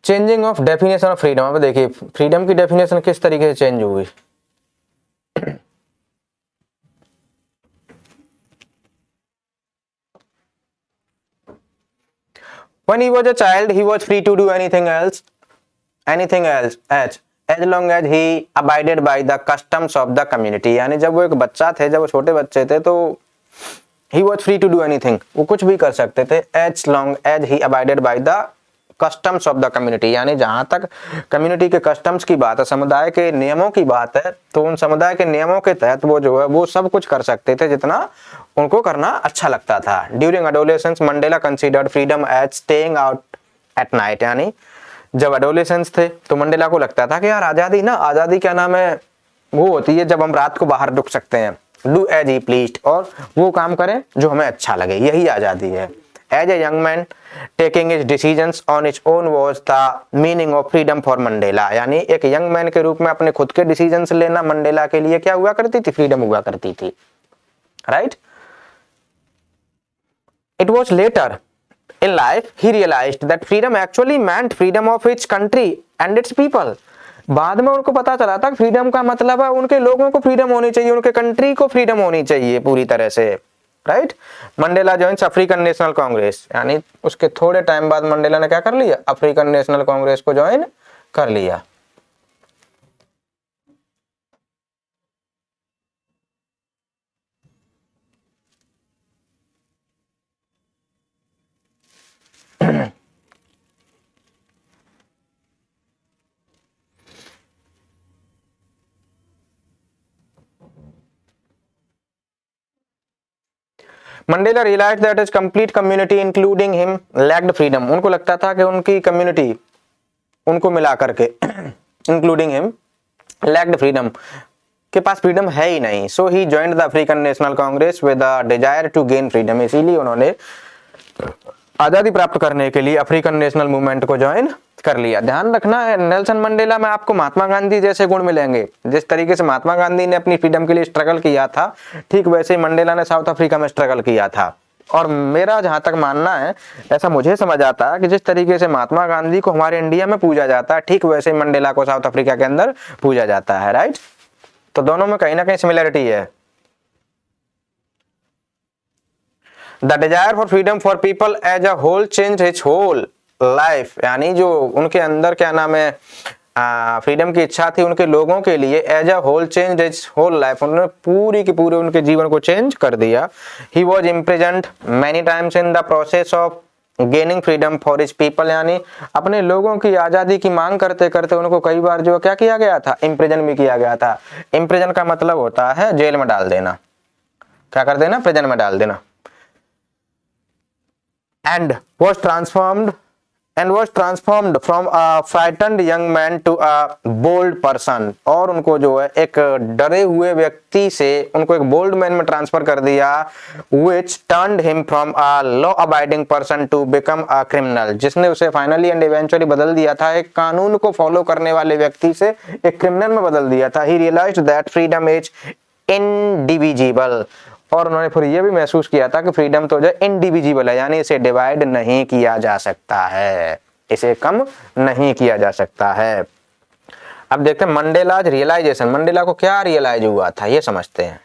Changing of definition of freedom, अब देखिए फ्रीडम की डेफिनेशन किस तरीके से चेंज हुई। When he was a child, he was free to do anything else as long as he abided by the customs of the community, यानी जब वो एक बच्चा थे, जब वो छोटे बच्चे थे, तो he was free to do anything, वो कुछ भी कर सकते थे, as long as he abided by the customs of the community, यानी जहां तक कम्युनिटी के कस्टम्स की बात है, समुदाय के नियमों की बात है, तो उन समुदाय के नियमों के तहत वो जो है वो सब कुछ कर सकते थे जितना उनको करना अच्छा लगता था। During adolescence Mandela considered freedom as staying out at night, यानी जब एडोलेसेंस थे तो मंडेला को लगता था कि यार आज़ादी ना, आज़ादी क्या नाम है, वो होती है जब हम रात को बाहर रुक सकते हैं, डू एज ही प्लीज्ड, और वो काम करें जो हमें अच्छा लगे, यही आज़ादी है। As a young man taking his decisions on his own was the meaning of freedom for Mandela, यानी एक यंग मैन के रूप में अपने खुद के डिसीजंस लेना मंडेला के लिए क्या हुआ करती थी, फ्रीडम हुआ करती थी, right. It was later in life he realized that freedom actually meant freedom of its country and its people. बाद में उनको पता चला था फ्रीडम का मतलब है उनके लोगों को फ्रीडम होनी चाहिए, उनके कंट्री को फ्रीडम होनी चाहिए पूरी तरह से, right. Mandela joins African National Congress, यानी उसके थोड़े टाइम बाद मंडेला ने क्या कर लिया, अफ्रीकन नेशनल कांग्रेस को ज्वाइन कर लिया। Mandela realised that his complete community including him lacked freedom, उनको लगता था कि उनकी कम्युनिटी, उनको मिला करके इंक्लूडिंग हिम लैक्ड फ्रीडम, के पास फ्रीडम है ही नहीं। So he joined the African National Congress with the desire to gain freedom, इसीलिए उन्होंने आजादी प्राप्त करने के लिए अफ्रीकन नेशनल मूवमेंट को ज्वाइन कर लिया। ध्यान रखना है नेल्सन मंडेला में आपको महात्मा गांधी जैसे गुण मिलेंगे। जिस तरीके से महात्मा गांधी ने अपनी फ्रीडम के लिए स्ट्रगल किया था, ठीक वैसे ही मंडेला ने साउथ अफ्रीका में स्ट्रगल किया था। और मेरा जहां तक मानना है, ऐसा मुझे समझ आता है कि जिस तरीके से महात्मा गांधी को हमारे इंडिया में पूजा जाता है, ठीक वैसे ही मंडेला को साउथ अफ्रीका के अंदर पूजा जाता है, राइट। तो दोनों में कहीं ना कहीं सिमिलरिटी है। The desire for freedom for people as a whole change his whole life, यानी जो उनके अंदर क्या नाम है, फ्रीडम की इच्छा थी उनके लोगों के लिए, as a whole change his whole life, उन्होंने पूरी की पूरी उनके जीवन को चेंज कर दिया। He was imprisoned many times in the process of gaining freedom for his people, यानी अपने लोगों की आजादी की मांग करते करते उनको कई बार जो क्या किया गया था, इम्प्रिजन भी किया गया था। इम्प्रिजन का मतलब होता है जेल में डाल देना, क्या कर देना, प्रिजन में डाल देना। and was transformed from a frightened young man to a bold person, और उनको जो है एक डरे हुए व्यक्ति से उनको एक बोल्ड मैन में ट्रांसफर कर दिया, which turned him from a law abiding person to become a criminal, जिसने उसे फाइनली एंड इवेंचुअली बदल दिया था, एक कानून को फॉलो करने वाले व्यक्ति से एक क्रिमिनल में बदल दिया था। he realized that freedom is indivisible, और उन्होंने फिर ये भी महसूस किया था कि फ्रीडम तो जो इंडिविजिबल है, यानी इसे डिवाइड नहीं किया जा सकता है, इसे कम नहीं किया जा सकता है। अब देखते हैं मंडेलाज रियलाइजेशन, मंडेला को क्या रियलाइज हुआ था ये समझते हैं।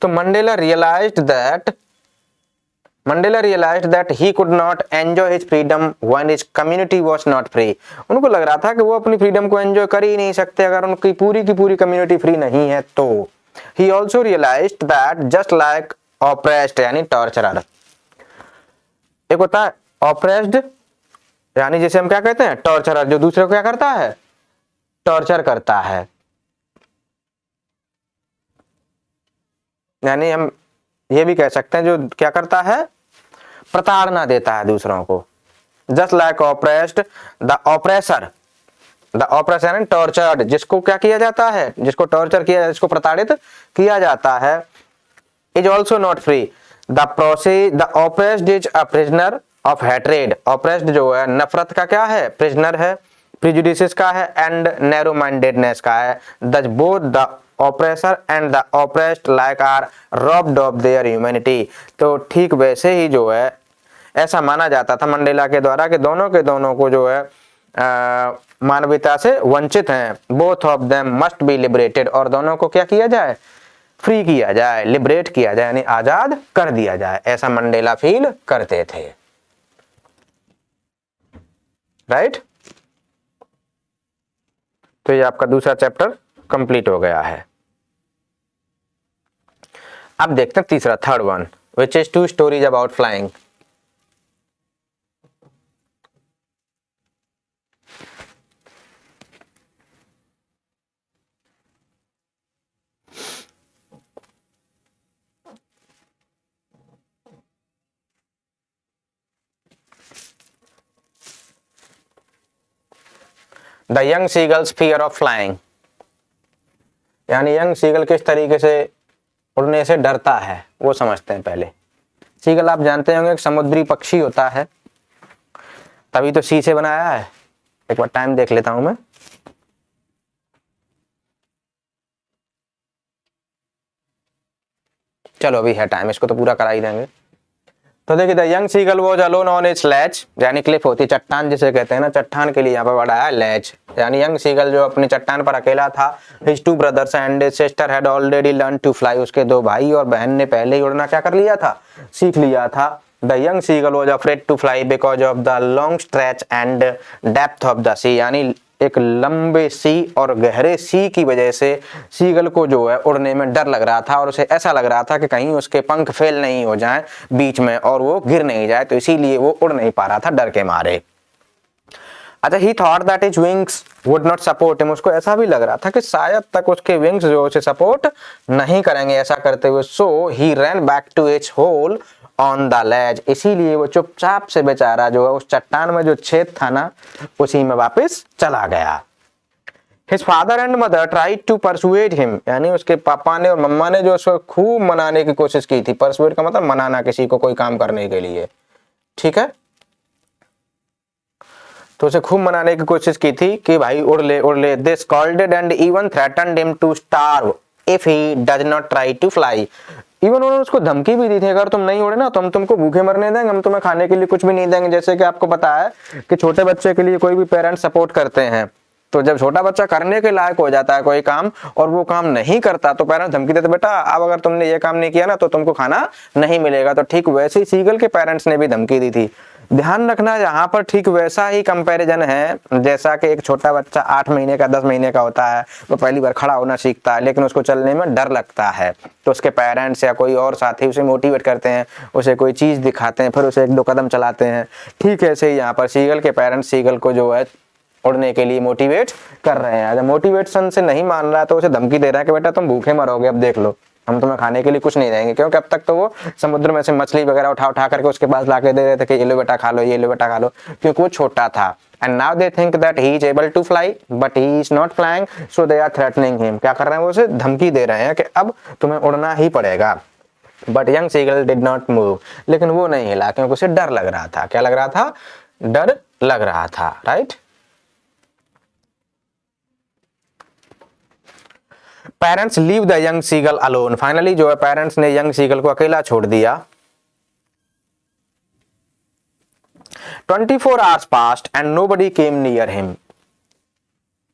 तो Mandela realised that he could not enjoy his freedom when his community was not free, उनको लग रहा था कि वो अपनी फ्रीडम को एंजॉय कर ही नहीं सकते अगर उनकी पूरी की पूरी कम्युनिटी फ्री नहीं है तो। He also realized that just like oppressed यानी टॉर्चरर, एक होता है ऑप्रेस्ड यानी जिसे हम क्या कहते हैं, टॉर्चरर, जो दूसरे को क्या करता है, टॉर्चर करता है, यानी हम ये भी कह सकते हैं जो क्या करता है, प्रताड़ना देता है दूसरों को। Just like oppressed the oppressor, the operation and tortured, जिसको क्या किया जाता है, जिसको टॉर्चर किया, जिसको प्रताड़ित किया जाता है, is also not free. The process the oppressed is a prisoner of hatred, oppressed जो है नफरत का क्या है, प्रिजनर है, प्रिजुडिसेस का है, एंड नैरो माइंडेडनेस का है। Thus both the oppressor and the oppressed like are robbed of their humanity, तो ठीक वैसे ही जो है ऐसा माना जाता था मंडेला के द्वारा कि दोनों के दोनों को जो है मानवता से वंचित हैं। Both of them must be liberated, और दोनों को क्या किया जाए, फ्री किया जाए, लिबरेट किया जाए, यानी आजाद कर दिया जाए, ऐसा मंडेला फील करते थे, राइट। तो ये आपका दूसरा चैप्टर कंप्लीट हो गया है। अब देखते हैं तीसरा, third one, which is two stories about flying. The young seagull's fear of flying, यानी यंग सीगल किस तरीके से उड़ने से डरता है वो समझते हैं पहले। सीगल आप जानते होंगे एक समुद्री पक्षी होता है, तभी तो सी से बनाया है। एक बार टाइम देख लेता हूं मैं। चलो अभी है टाइम, इसको तो पूरा करा ही देंगे। तो देखिए the young seagull was alone on its ledge, यानी क्लिफ होती है चट्टान जिसे कहते हैं ना, चट्टान के लिए यहाँ पर बड़ा है लैच, यानी यंग सीगल जो अपनी चट्टान पर अकेला था। His two brothers and sister had already learn to fly, उसके दो भाई और बहन ने पहले ही उड़ना क्या कर लिया था, सीख लिया था। The young seagull was afraid to fly because of the long stretch and depth of the sea, यानी एक लंबे सी और गहरे सी की वजह से सीगल को जो है उड़ने में डर लग रहा था, और उसे ऐसा लग रहा था कि कहीं उसके पंख फेल नहीं हो जाएं बीच में और वो गिर नहीं जाए, तो इसीलिए वो उड़ नहीं पा रहा था डर के मारे। अच्छा, ही thought that his wings would not support him, उसको ऐसा भी लग रहा था कि शायद तक उसके विंग्स जो उसे सपोर्ट नहीं करेंगे ऐसा करते हुए। So he ran back to its hole on the ledge, इसीलिए वो चुपचाप से बेचारा जो है उस चट्टान में जो छेद था ना उसी में वापस चला गया। His father and mother tried to persuade him, यानी उसके पापा ने और मम्मा ने जो उसको खूब मनाने की कोशिश की थी। परसुएड का मतलब मनाना किसी को कोई काम करने के लिए, ठीक है। तो उसे खूब मनाने की कोशिश की थी कि भाई उड़ ले उड़ ले। They scolded and even threatened him to starve if he does not try to fly, even उन्होंने उसको धमकी भी दी थी, अगर तुम नहीं उड़े ना तो हम तुमको भूखे मरने देंगे, हम तुम्हें खाने के लिए कुछ भी नहीं देंगे। जैसे कि आपको पता है कि छोटे बच्चे के लिए कोई भी पेरेंट्स सपोर्ट करते हैं, तो जब छोटा बच्चा करने के लायक हो जाता है कोई काम और वो काम नहीं करता तो पेरेंट्स धमकी देते, बेटा अब अगर तुमने ये काम नहीं किया ना तो तुमको खाना नहीं मिलेगा। तो ठीक वैसे ही सीगल के पेरेंट्स ने भी धमकी दी थी। ध्यान रखना यहाँ पर ठीक वैसा ही कंपैरिजन है जैसा कि एक छोटा बच्चा 8 महीने का 10 महीने का होता है, वो पहली बार खड़ा होना सीखता है लेकिन उसको चलने में डर लगता है, तो उसके पेरेंट्स या कोई और साथी उसे मोटिवेट करते हैं, उसे कोई चीज़ दिखाते हैं, फिर उसे 1-2 कदम चलाते हैं। ठीक ऐसे ही यहाँ पर सीगल के पेरेंट्स सीगल को जो है उड़ने के लिए मोटिवेट कर रहे हैं। अगर मोटिवेशन से नहीं मान रहा है तो उसे धमकी दे रहा है कि बेटा तुम भूखे मरोगे, अब देख लो हम तुम्हें खाने के लिए कुछ नहीं देंगे, क्योंकि अब तक तो वो समुद्र में से मछली वगैरह उठा उठा करके उसके पास लाके दे रहे थे कि ये लो बेटा खा लो, ये लो बेटा खा लो, क्योंकि वो छोटा था। And now they think that he is able to fly but he is not flying, so they are threatening him, क्या कर रहे हैं वो उसे धमकी दे रहे हैं कि अब तुम्हें उड़ना ही पड़ेगा। But young seagull did not move, लेकिन वो नहीं हिला क्योंकि उसे डर लग रहा था। क्या लग रहा था? डर लग रहा था, right. Parents leave the young seagull alone, finally जो है पेरेंट्स ने यंग सीगल को अकेला छोड़ दिया। 24 hours passed and nobody came near him,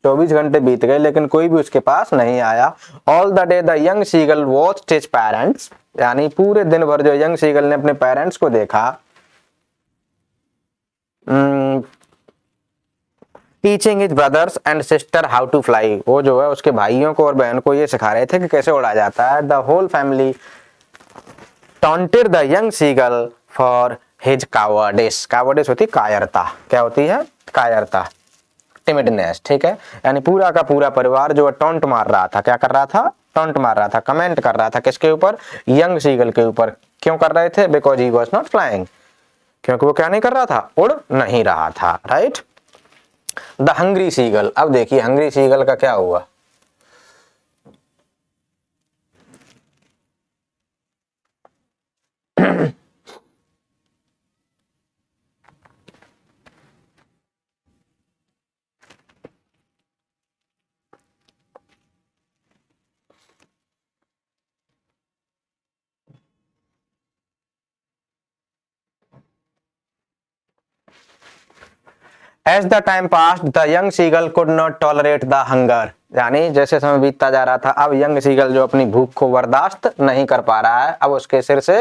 24 घंटे बीत गए लेकिन कोई भी उसके पास नहीं आया। All the day the young seagull watched his parents, यानी पूरे दिन भर जो यंग सीगल ने अपने पेरेंट्स को देखा। Teaching his brothers and sister how to fly, वो जो है उसके भाइयों को और बहन को ये सिखा रहे थे कि कैसे उड़ा जाता है। The whole family taunted the young seagull for his cowardice, cowardice होती कायरता, क्या होती है? कायरता, टिमिडनेस, ठीक है। यानी पूरा का पूरा परिवार जो है टॉन्ट मार रहा था, क्या कर रहा था? टॉन्ट मार रहा था, कमेंट कर रहा था किसके ऊपर? यंग सीगल के ऊपर। क्यों कर रहे थे? Because he was not flying, क्योंकि वो क्या नहीं कर रहा था? उड़ नहीं रहा था, राइट। द हंग्री सीगल, अब देखिए हंग्री सीगल का क्या हुआ। As the time passed, the young seagull could not tolerate the hunger, यानी जैसे समय बीतता जा रहा था अब यंग सीगल जो अपनी भूख को बर्दाश्त नहीं कर पा रहा है, अब उसके सिर से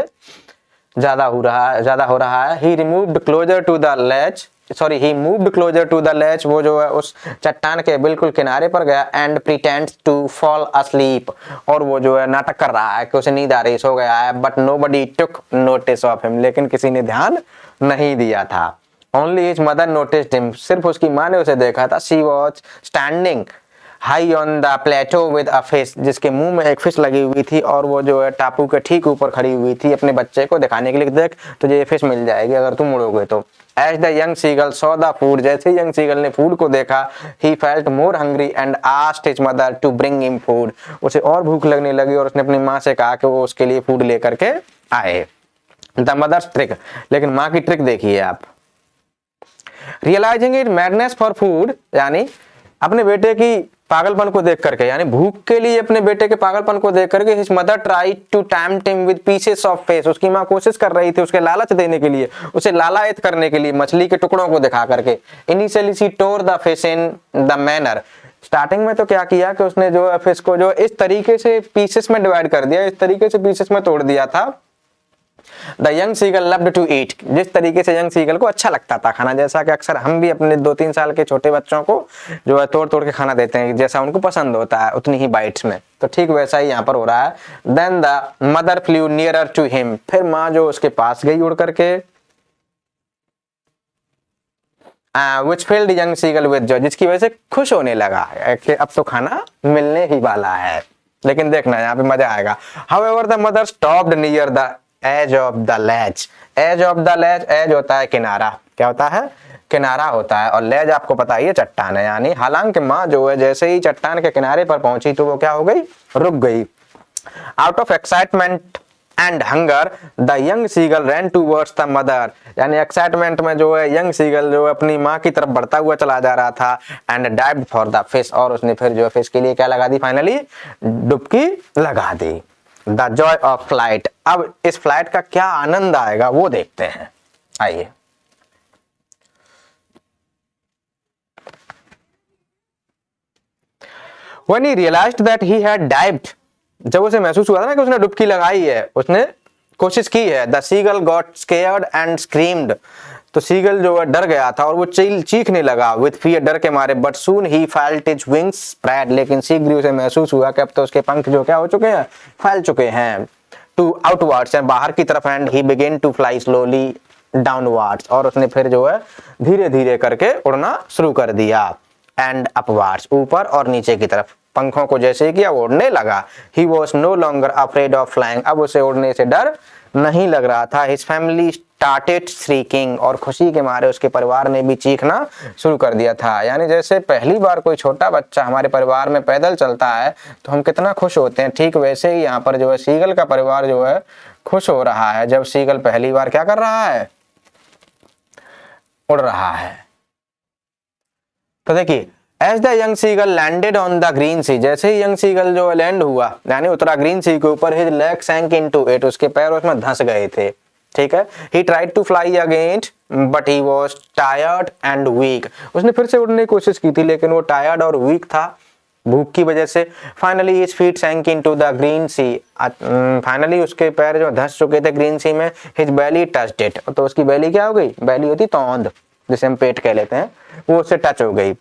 ज्यादा हो रहा है। He moved closer to the ledge, he moved closer to the ledge, वो जो है उस चट्टान के बिल्कुल किनारे पर गया। And pretends to fall asleep, और वो जो है नाटक कर रहा है कि उसे नींद आ रही, सो गया है। But nobody took notice of him, लेकिन किसी ने ध्यान नहीं दिया था। Only his mother noticed him, सिर्फ उसकी माँ ने उसे देखा था। She was standing high on the plateau with a fish, जिसके मुंह में एक फिश लगी हुई थी और वो जो है टापू के ठीक ऊपर खड़ी हुई थी अपने बच्चे को दिखाने के लिए, देख तुझे ये फिश मिल जाएगी अगर तुम उड़ोगे तो। As the young seagull saw the food, जैसे ही यंग सीगल ने फूड को देखा, he felt more hungry and asked his mother to bring him food, उसे और भूख लगने लगी और उसने अपनी माँ से कहा कि वो उसके लिए फूड लेकर के आए। द मदर्स ट्रिक, लेकिन माँ की ट्रिक देखिए आप। Realising it madness for food, यानी अपने बेटे की पागलपन को देख करके, यानी भूख के लिए अपने बेटे के पागलपन को देख करके, his mother tried to tempt him with pieces of fish, उसकी माँ कोशिश कर रही थी उसके लालच देने के लिए, उसे लालायित करने के लिए मछली के टुकड़ों को दिखा करके। Initially she tour the fish in the manner, starting में तो क्या किया कि उसने जो है फिश को जो इस तरीके से पीसेस में डिवाइड कर दिया, इस तरीके से पीसेस में तोड़ दिया था। The young seagull loved to eat, जिस तरीके से यंग सीगल को अच्छा लगता था खाना, जैसा कि अक्सर हम भी अपने 2-3 साल के छोटे बच्चों को जो है तोड़ तोड़ के खाना देते हैं, जैसा उनको पसंद होता है उतनी ही बाइट्स में, तो ठीक वैसा ही यहाँ पर हो रहा है। Then the mother flew nearer to him, फिर माँ जो उसके पास गई उड़ करके, which filled young seagull with joy, जिसकी वजह से खुश होने लगा कि अब तो खाना मिलने ही वाला है। लेकिन देखना यहाँ पे मजा आएगा। However the mother stopped near the edge of the ledge, edge of the ledge, edge होता है किनारा, क्या होता है, किनारा होता है, और ledge आपको पता ही है चट्टान है, यानी हालांकि माँ जो है जैसे ही चट्टान के किनारे पर पहुंची तो वो क्या हो गई, रुक गई। Out of excitement and hunger the young seagull ran towards the mother, यानी एक्साइटमेंट में जो है यंग सीगल जो है अपनी माँ की तरफ बढ़ता हुआ चला जा रहा था। And dived for the fish, और उसने फिर जो है फिश के लिए क्या लगा दी, फाइनली डुबकी लगा दी। द जॉय ऑफ फ्लाइट, अब इस फ्लाइट का क्या आनंद आएगा वो देखते हैं, आइए। When he realized that he had dived, जब उसे महसूस हुआ था ना कि उसने डुबकी लगाई है, उसने कोशिश की है। The seagull got scared and screamed, तो सीगल जो है डर गया था और वो चीखने लगा विद फियर, डर के मारे। But soon he felt his wings spread, लेकिन शीघ्र ही उसे महसूस हुआ कि अब तो उसके पंख जो क्या हो चुके हैं, फैल चुके हैं। टू आउटवर्ड्स, बाहर की तरफ। And he begin to fly slowly downwards, और उसने फिर जो है धीरे धीरे करके उड़ना शुरू कर दिया। एंड अपवर्ड्स, ऊपर और नीचे की तरफ, पंखों को जैसे किया उड़ने लगा। He was no longer afraid of flying, अब उसे उड़ने से डर नहीं लग रहा था। हिज फैमिली स्टार्टेड श्रीकिंग, और खुशी के मारे उसके परिवार ने भी चीखना शुरू कर दिया था। यानी जैसे पहली बार कोई छोटा बच्चा हमारे परिवार में पैदल चलता है तो हम कितना खुश होते हैं, ठीक वैसे ही यहाँ पर जो है सीगल का परिवार जो है खुश हो रहा है जब सीगल पहली बार क्या कर रहा है, उड़ रहा है। तो देखिए, as the young seagull landed on the green sea, जैसे ही यंग सीगल जो लैंड हुआ यानी उतरा ग्रीन सी के ऊपर, his leg sank into it, उसके पैर उसमें धंस गए थे। ठीक है। He tried to fly again but he was tired and weak, उसने फिर से उड़ने की कोशिश की थी लेकिन वो टायर्ड और वीक था भूख की वजह से। Finally his feet sank into the green sea, finally उसके पैर जो धंस चुके थे ग्रीन सी में। हिज बेली टच्ड इट, तो उसकी बेली क्या हो गई, बेली होती तौंद जिसे हम पेट कह लेते हैं, वो उससे टच हो गई।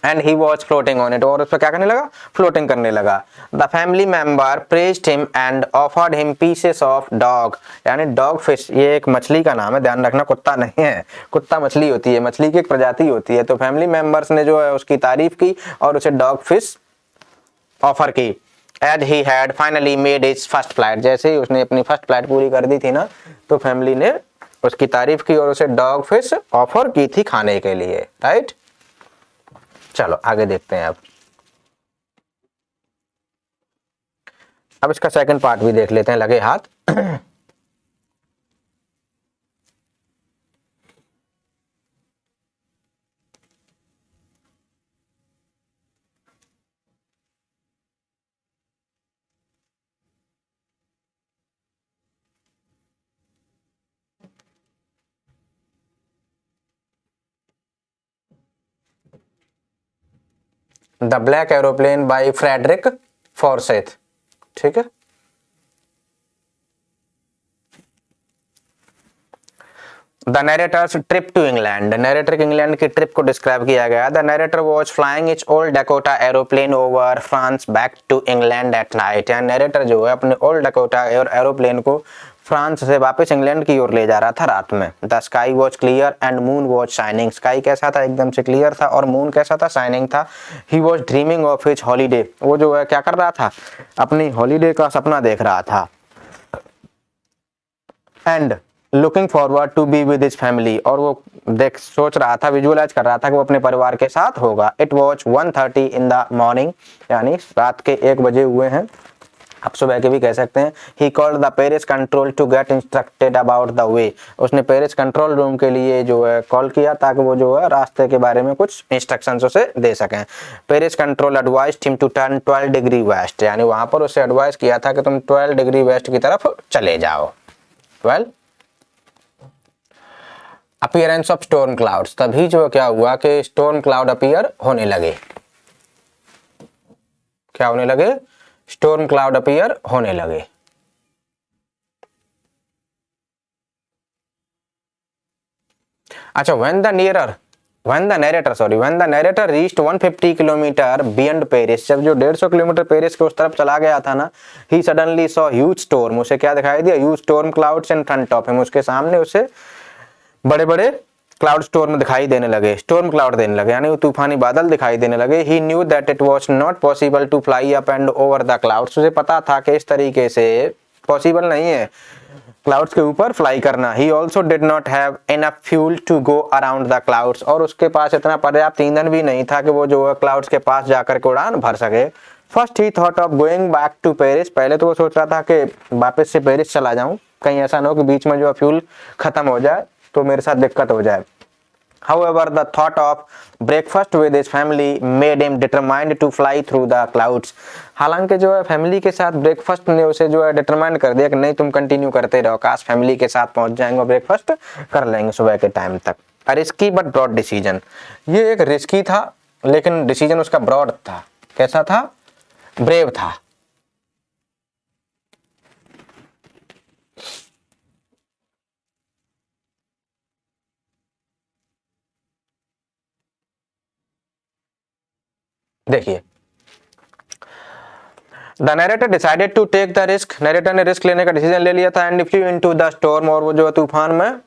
And he was floating on it, और उस पर क्या करने लगा, फ्लोटिंग करने लगा। The family member praised him and offered him pieces of dog, यानी डॉग फिश, ये एक मछली का नाम है, ध्यान रखना, कुत्ता नहीं है, कुत्ता मछली होती है, मछली की एक प्रजाति होती है। तो फैमिली मेंबर्स ने जो है उसकी तारीफ की और उसे डॉग फिश ऑफर की। And he had finally made his first flight, जैसे ही उसने अपनी फर्स्ट फ्लाइट पूरी कर दी थी ना, तो फैमिली ने उसकी तारीफ की और उसे डॉग फिश ऑफर की थी खाने के लिए। राइट, चलो आगे देखते हैं। अब इसका सेकंड पार्ट भी देख लेते हैं, लगे हाथ। The black aeroplane by Frederick Forsyth. ठीक है, the narrator's trip to England, narrator की इंग्लैंड की ट्रिप को डिस्क्राइब किया गया। The narrator was flying its old Dakota aeroplane over France back to England at night, यानी नरेटर जो है अपने ओल्ड डकोटा एरोप्लेन को फ्रांस से वापस इंग्लैंड की ओर ले जा रहा था रात में। The sky was clear and moon was shining, sky कैसा था, एकदम से क्लियर था, और मून कैसा था, शाइनिंग था। He was dreaming of his holiday, वो जो है क्या कर रहा था, अपनी हॉलीडे का सपना देख रहा था। And looking forward to be with his family, और वो देख सोच रहा था, विजुअलाइज कर रहा था कि वो अपने परिवार के साथ होगा। It was 1:30 in the morning, यानी रात के 1 बजे हुए हैं, आप सुबह के भी कह सकते हैं। He called the Paris control to get instructed about the way, उसने पेरिस कंट्रोल रूम के लिए जो है कॉल किया ताकि वो जो है रास्ते के बारे में कुछ इंस्ट्रक्शंस उसे दे सकें। Paris control advised him to turn 12 degree west, यानी वहां पर उसे एडवाइस किया था कि तुम 12 डिग्री वेस्ट की तरफ चले जाओ। 12 अपीयरेंस ऑफ स्टॉर्म क्लाउड्स, तभी जो क्या हुआ कि स्टॉर्म क्लाउड अपीयर होने लगे। क्या होने लगे? स्टॉर्म क्लाउड अपीयर होने लगे। अच्छा, when the narrator reached 150 kilometre beyond Paris, जब जो 150 किलोमीटर पेरिस के उस तरफ चला गया था ना, he suddenly saw huge storm, उसे क्या दिखाई दिया? huge storm clouds in front of him, उसके सामने उसे बड़े बड़े क्लाउड स्टॉर्म दिखाई देने लगे, स्टॉर्म क्लाउड देने लगे, यानी वो तूफानी बादल दिखाई देने लगे। He knew that it was not possible to fly up and over the clouds, उसे पता था कि इस तरीके से पॉसिबल नहीं है क्लाउड्स के ऊपर फ्लाई करना। He also did not have enough fuel to go around the clouds, और उसके पास इतना पर्याप्त ईंधन भी नहीं था कि वो जो है क्लाउड्स के पास जाकर के उड़ान भर सके। First he thought of going back to Paris, पहले तो वो सोच रहा था कि वापस से पेरिस चला जाऊं, कहीं ऐसा ना हो कि बीच में जो फ्यूल खत्म हो जाए तो मेरे साथ दिक्कत हो जाए। However, the thought of breakfast with his family made him determined to fly through the clouds. हालांकि जो है फैमिली के साथ ब्रेकफास्ट ने उसे जो है डिटरमाइन कर दिया कि नहीं, तुम कंटिन्यू करते रहो, काश फैमिली के साथ पहुंच जाएंगे, ब्रेकफास्ट कर लेंगे सुबह के टाइम तक। A risky but broad decision, ये एक रिस्की था लेकिन डिसीजन उसका ब्रॉड था। कैसा था? ब्रेव था। देखिए, the narrator decided to take the risk, narrator ने रिस्क लेने का डिसीजन ले लिया था। And flew into the storm, और वो जो है तूफान में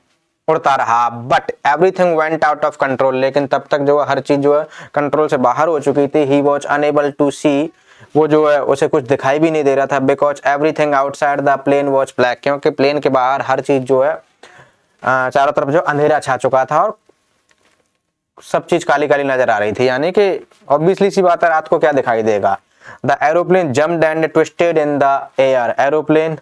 उड़ता रहा। But everything went out of control, लेकिन तब तक जो है हर चीज जो है कंट्रोल से बाहर हो चुकी थी। ही वॉज अनेबल टू सी, वो जो है उसे कुछ दिखाई भी नहीं दे रहा था। Because everything outside the plane was black, क्योंकि प्लेन के बाहर हर चीज जो है चारों तरफ जो अंधेरा छा चुका था और सब चीज काली काली नजर आ रही थी। यानी कि ऑब्वियसली सी बात है, रात को क्या दिखाई देगा। The aeroplane jumped and twisted in the air, aeroplane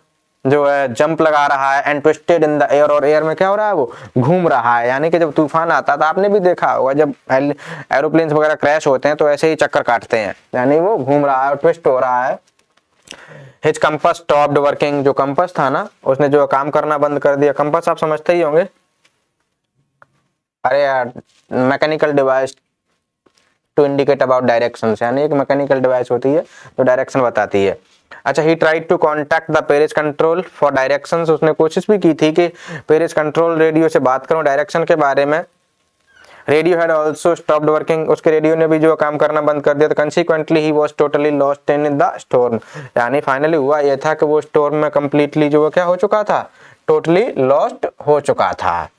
जो है जंप लगा रहा है and twisted in the air, और एयर में क्या हो रहा है? वो घूम रहा है। यानी कि जब तूफान आता था, आपने भी देखा होगा जब एरोप्लेन वगैरह क्रैश होते हैं तो ऐसे ही चक्कर काटते हैं, यानी वो घूम रहा है, ट्विस्ट हो रहा है। हिज कंपास स्टॉप्ड वर्किंग, जो कंपास था ना उसने जो काम करना बंद कर दिया। कंपास आप समझते ही होंगे, अरे यार, mechanical device to indicate about direction, यानी एक मैकेनिकल डिवाइस होती है जो डायरेक्शन बताती है। अच्छा, he tried to contact the Paris control for directions, उसने कोशिश भी की थी कि पेरिस कंट्रोल रेडियो से बात करूं डायरेक्शन के बारे में। Radio had also stopped working, उसके रेडियो ने भी जो काम करना बंद कर दिया था। Consequently he was totally lost in the storm, यानी फाइनली हुआ यह था कि वो स्टॉर्म में कंप्लीटली जो क्या हो चुका था? टोटली लॉस्ट हो चुका था।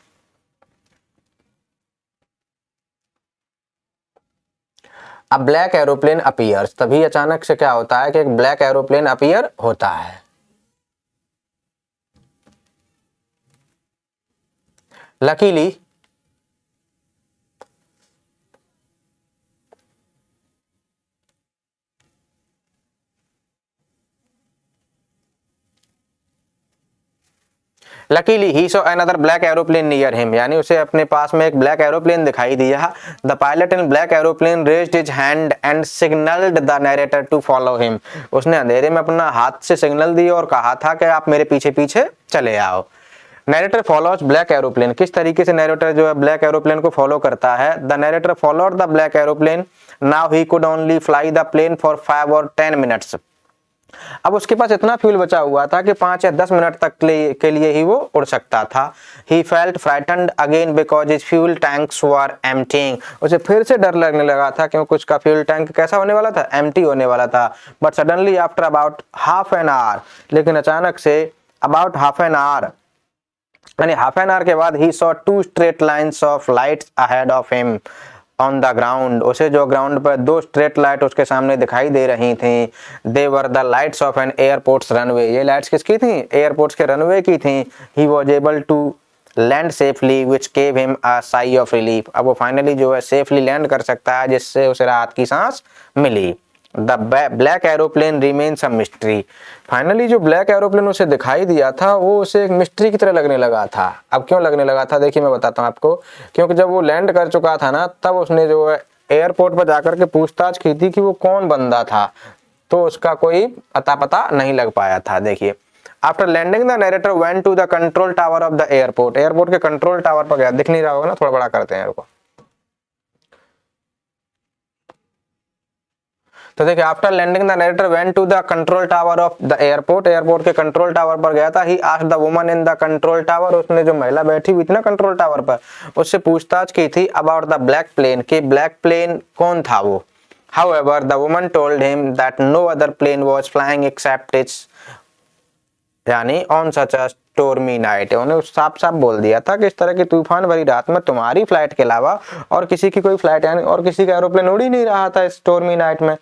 अब ब्लैक एरोप्लेन अपीयर्स, तभी अचानक से क्या होता है कि एक ब्लैक एरोप्लेन अपीयर होता है। Luckily luckily he saw another black aeroplane near him, यानी उसे अपने पास में एक ब्लैक एरोप्लेन दिखाई दिया। The pilot in black aeroplane raised his hand and signalled the narrator to follow him, उसने अंधेरे में अपना हाथ से सिग्नल दिया और कहा था कि आप मेरे पीछे पीछे चले आओ। नरेटर फॉलोज ब्लैक एरोप्लेन, किस तरीके से नरेटर जो है ब्लैक एरोप्लेन को फॉलो करता है? The narrator followed the black aeroplane, now he could only fly the plane for 5 और 10 मिनट्स। अब उसके पास इतना फ्यूल बचा हुआ था कि 5 या 10 मिनट तक के लिए ही वो उड़ सकता था। He felt frightened again because his fuel tanks were emptying, उसे फिर से डर लगने लगा था क्योंकि उसका फ्यूल टैंक कैसा होने वाला था? एम्प्टी होने वाला था। But suddenly after about half an hour, लेकिन अचानक say about half an hour, यानी हाफ एन आवर के बाद he saw 2 straight lines of lights ahead of him, on the ground, उसे जो ग्राउंड पर दो स्ट्रेट लाइट उसके सामने दिखाई दे रही थी। They were the lights of an airport's runway, ये लाइट्स किसकी थी? एयरपोर्ट्स के रनवे की थी। He was able to land safely which gave him a sigh of relief, अब वो फाइनली जो है सेफली लैंड कर सकता है, जिससे उसे राहत की सांस मिली। The black aeroplane remains a mystery, finally जो ब्लैक एरोप्लेन उसे दिखाई दिया था वो उसे एक मिस्ट्री की तरह लगने लगा था। अब क्यों लगने लगा था, देखिए मैं बताता हूँ आपको। क्योंकि जब वो लैंड कर चुका था ना, तब उसने जो है एयरपोर्ट पर जाकर के पूछताछ की थी कि वो कौन बंदा था, तो उसका कोई अता पता नहीं लग पाया था। देखिए, after landing the narrator went to the control tower of the airport, airport के कंट्रोल टावर पर गया। दिख नहीं रहा होगा ना, थोड़ा बड़ा करते हैं इनको। तो देखिए, after landing the narrator went to the control tower of the airport, airport के कंट्रोल टावर पर गया था। He asked the woman in the control tower, उसने जो महिला बैठी हुई थी ना कंट्रोल टावर पर, उससे पूछताछ की थी अबाउट द ब्लैक प्लेन, कि ब्लैक प्लेन कौन था वो। However, the woman told him that no other plane was flying except its, यानी on such a stormy night, उन्हें साफ साफ बोल दिया था कि इस तरह की तूफान भरी रात में तुम्हारी फ्लाइट के अलावा और किसी की कोई फ्लाइट, यानी और किसी का एरोप्लेन उड़ ही नहीं रहा था स्टॉर्मी नाइट में।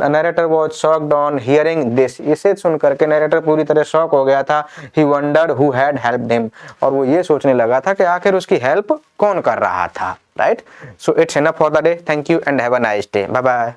Narrator was shocked on hearing this, इसे सुन करके नरेटर पूरी तरह शॉक हो गया था। He wondered who had helped him, और वो ये सोचने लगा था कि आखिर उसकी हेल्प कौन कर रहा था। Right, so it's enough for the day. Thank you and have a nice day. Bye bye.